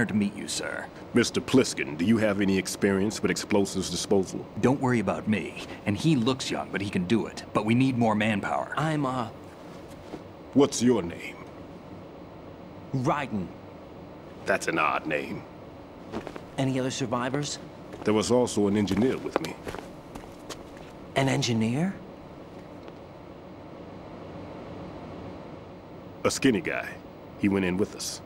To meet you, sir. Mr. Pliskin, do you have any experience with explosives disposal? Don't worry about me. And he looks young, but he can do it. But we need more manpower. What's your name? Raiden. That's an odd name. Any other survivors? There was also an engineer with me. An engineer? A skinny guy. He went in with us.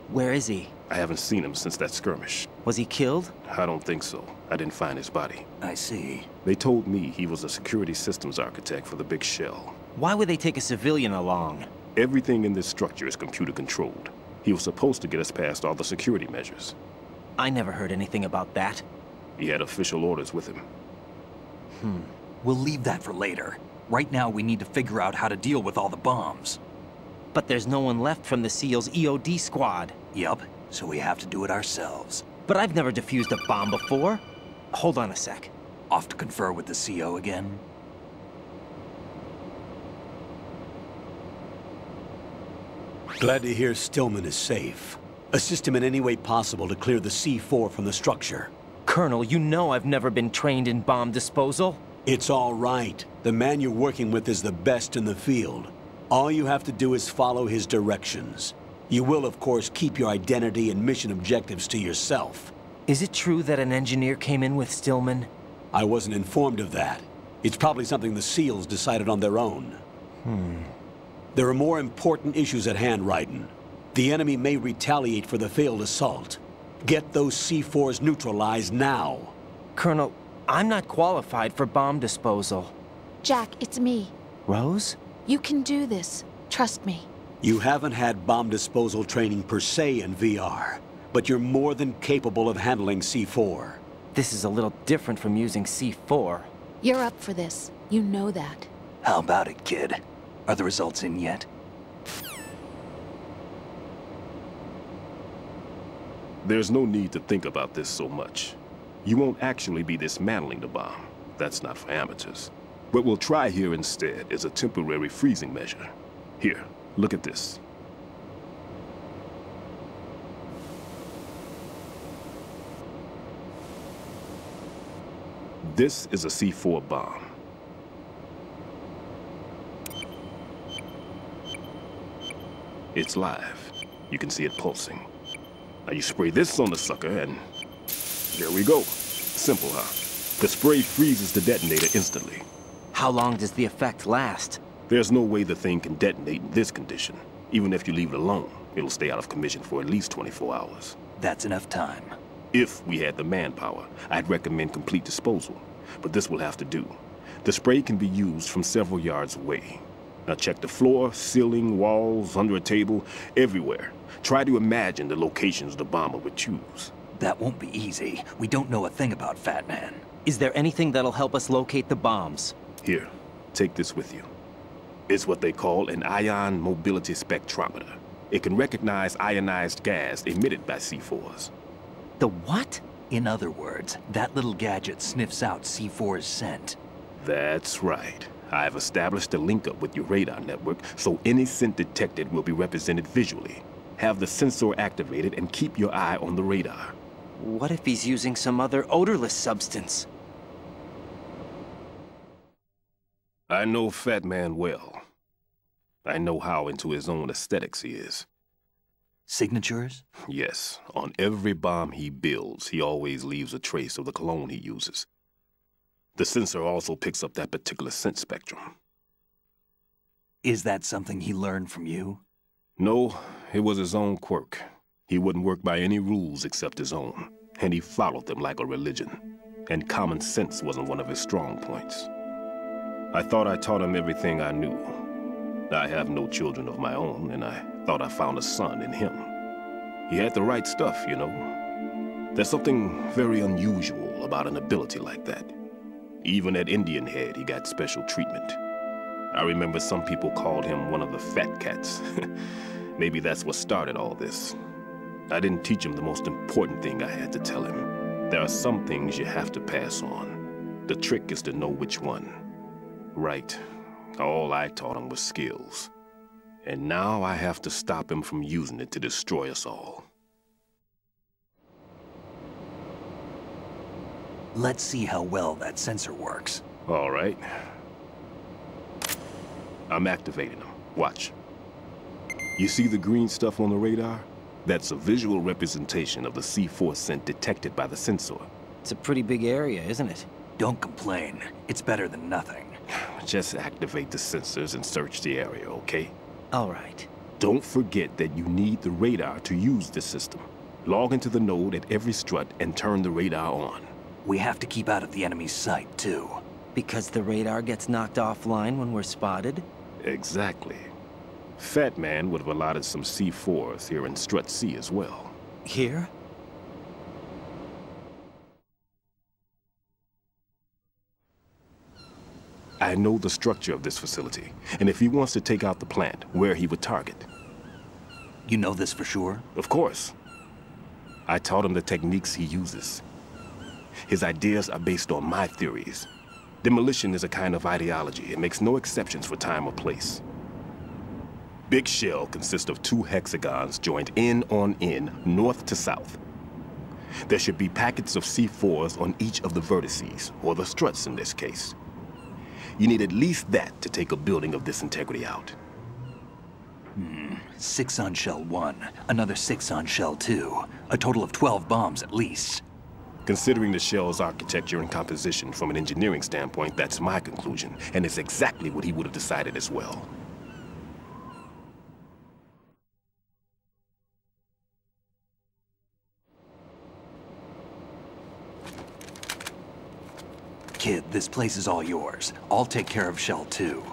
Where is he? I haven't seen him since that skirmish. Was he killed? I don't think so. I didn't find his body. I see. They told me he was a security systems architect for the big shell. Why would they take a civilian along? Everything in this structure is computer controlled. He was supposed to get us past all the security measures. I never heard anything about that. He had official orders with him. We'll leave that for later. Right now, we need to figure out how to deal with all the bombs. But there's no one left from the SEAL's EOD squad. Yup, so we have to do it ourselves. But I've never defused a bomb before. Hold on a sec. Off to confer with the CO again? Glad to hear Stillman is safe. Assist him in any way possible to clear the C4 from the structure. Colonel, you know I've never been trained in bomb disposal. It's all right. The man you're working with is the best in the field. All you have to do is follow his directions. You will, of course, keep your identity and mission objectives to yourself. Is it true that an engineer came in with Stillman? I wasn't informed of that. It's probably something the SEALs decided on their own. There are more important issues at hand, Raiden. The enemy may retaliate for the failed assault. Get those C4s neutralized now. Colonel, I'm not qualified for bomb disposal. Jack, it's me. Rose? You can do this. Trust me. You haven't had bomb disposal training per se in VR, but you're more than capable of handling C4. This is a little different from using C4. You're up for this. You know that. How about it, kid? Are the results in yet? There's no need to think about this so much. You won't actually be dismantling the bomb. That's not for amateurs. What we'll try here instead is a temporary freezing measure. Here, look at this. This is a C4 bomb. It's live. You can see it pulsing. Now you spray this on the sucker and there we go. Simple, huh? The spray freezes the detonator instantly. How long does the effect last? There's no way the thing can detonate in this condition. Even if you leave it alone, it'll stay out of commission for at least 24 hours. That's enough time. If we had the manpower, I'd recommend complete disposal. But this will have to do. The spray can be used from several yards away. Now check the floor, ceiling, walls, under a table, everywhere. Try to imagine the locations the bomber would choose. That won't be easy. We don't know a thing about Fat Man. Is there anything that'll help us locate the bombs? Here, take this with you. It's what they call an ion mobility spectrometer. It can recognize ionized gas emitted by C4s. The what? In other words, that little gadget sniffs out C4's scent. That's right. I've established a link-up with your radar network, so any scent detected will be represented visually. Have the sensor activated and keep your eye on the radar. What if he's using some other odorless substance? I know Fat Man well. I know how into his own aesthetics he is. Signatures? Yes, on every bomb he builds, he always leaves a trace of the cologne he uses. The sensor also picks up that particular scent spectrum. Is that something he learned from you? No, it was his own quirk. He wouldn't work by any rules except his own, and he followed them like a religion. And common sense wasn't one of his strong points. I thought I taught him everything I knew. I have no children of my own, and I thought I found a son in him. He had the right stuff, you know. There's something very unusual about an ability like that. Even at Indian Head, he got special treatment. I remember some people called him one of the fat cats. Maybe that's what started all this. I didn't teach him the most important thing I had to tell him. There are some things you have to pass on. The trick is to know which one. Right. All I taught him was skills. And now I have to stop him from using it to destroy us all. Let's see how well that sensor works. All right. I'm activating them. Watch. You see the green stuff on the radar? That's a visual representation of the C4 scent detected by the sensor. It's a pretty big area, isn't it? Don't complain. It's better than nothing. Just activate the sensors and search the area, okay? All right. Don't forget that you need the radar to use this system. Log into the node at every strut and turn the radar on. We have to keep out of the enemy's sight, too. Because the radar gets knocked offline when we're spotted? Exactly. Fat Man would have allotted some C4s here in Strut C as well. Here? I know the structure of this facility, and if he wants to take out the plant, where he would target. You know this for sure? Of course. I taught him the techniques he uses. His ideas are based on my theories. Demolition is a kind of ideology. It makes no exceptions for time or place. Big shell consists of 2 hexagons joined end on end, north to south. There should be packets of C4s on each of the vertices, or the struts in this case. You need at least that to take a building of this integrity out. 6 on shell 1, another 6 on shell 2. A total of 12 bombs at least. Considering the shell's architecture and composition from an engineering standpoint, that's my conclusion, and it's exactly what he would have decided as well. Kid, this place is all yours. I'll take care of shell 2.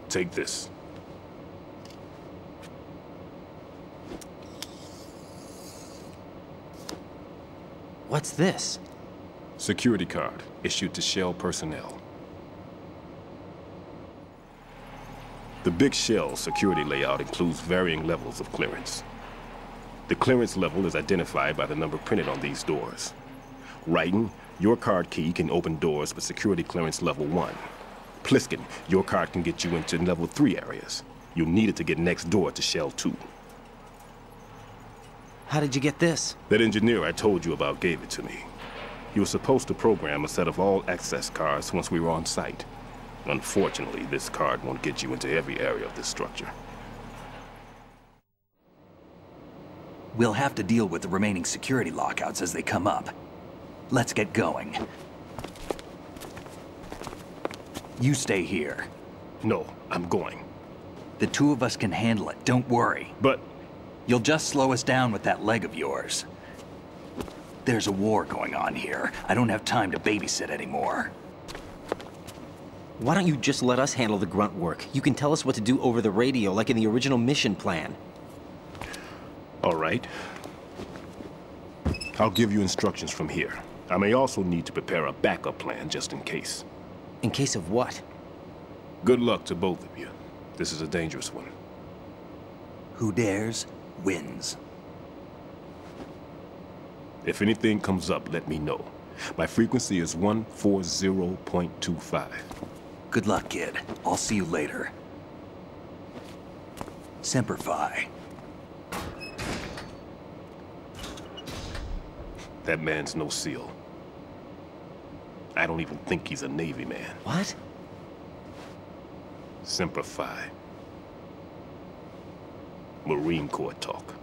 Take this. What's this? Security card issued to Shell personnel. The Big Shell security layout includes varying levels of clearance. The clearance level is identified by the number printed on these doors. Raiden, your card key can open doors with security clearance level 1. Pliskin, your card can get you into level 3 areas. You'll need it to get next door to Shell 2. How did you get this? That engineer I told you about gave it to me. He was supposed to program a set of all access cards once we were on site. Unfortunately, this card won't get you into every area of this structure. We'll have to deal with the remaining security lockouts as they come up. Let's get going. You stay here. No, I'm going. The 2 of us can handle it, don't worry. But You'll just slow us down with that leg of yours. There's a war going on here. I don't have time to babysit anymore. Why don't you just let us handle the grunt work? You can tell us what to do over the radio, like in the original mission plan. all right. I'll give you instructions from here. I may also need to prepare a backup plan just in case. In case of what? Good luck to both of you. This is a dangerous one. Who dares, wins. If anything comes up, let me know. My frequency is 140.25. Good luck, kid. I'll see you later. Semper Fi. That man's no SEAL. I don't even think he's a Navy man. What? Semper Fi. Marine Corps talk.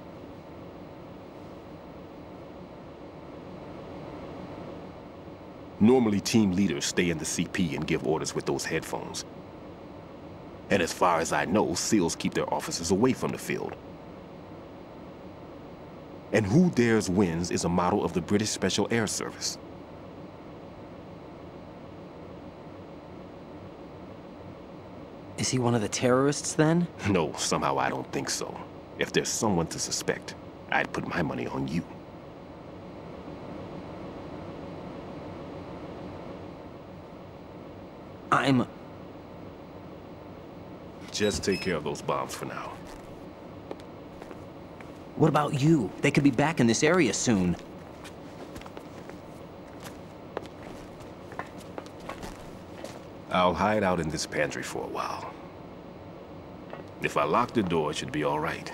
Normally, team leaders stay in the CP and give orders with those headphones. And as far as I know, SEALs keep their officers away from the field. And who dares wins is a motto of the British Special Air Service. Is he one of the terrorists, then? No, somehow I don't think so. If there's someone to suspect, I'd put my money on you. Just take care of those bombs for now. What about you? They could be back in this area soon. I'll hide out in this pantry for a while. If I lock the door, it should be all right.